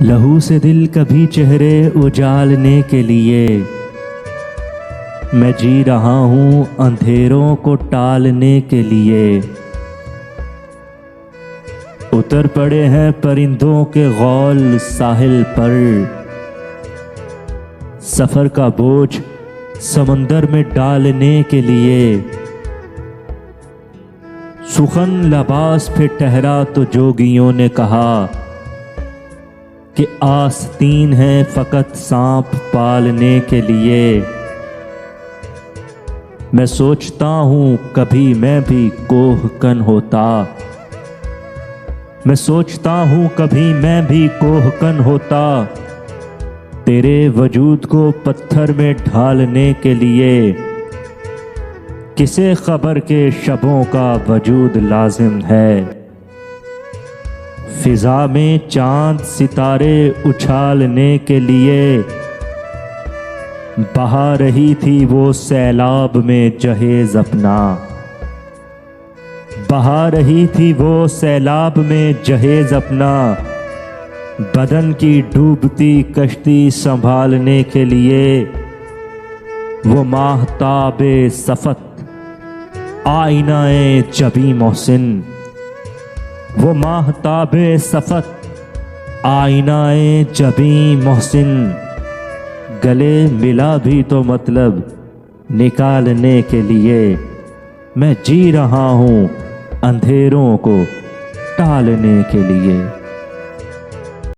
लहू से दिल कभी चेहरे उजालने के लिए, मैं जी रहा हूँ अंधेरों को टालने के लिए। उतर पड़े हैं परिंदों के गौल साहिल पर, सफर का बोझ समंदर में डालने के लिए। सुखन लबास पे ठहरा तो जोगियों ने कहा कि आस्तीन है फकत सांप पालने के लिए। मैं सोचता हूँ कभी मैं भी कोहकन होता, मैं सोचता हूँ कभी मैं भी कोहकन होता, तेरे वजूद को पत्थर में ढालने के लिए। किसे खबर के शबों का वजूद लाजिम है, फिजा में चांद सितारे उछालने के लिए। बहा रही थी वो सैलाब में जहेज अपना, बहा रही थी वो सैलाब में जहेज अपना, बदन की डूबती कश्ती संभालने के लिए। वो माहताबे सफत आईनाए जबी मोहसिन, वो माहताबे सफत आईनाए जबी मोहसिन। गले मिला भी तो मतलब निकालने के लिए, मैं जी रहा हूँ अंधेरों को टालने के लिए।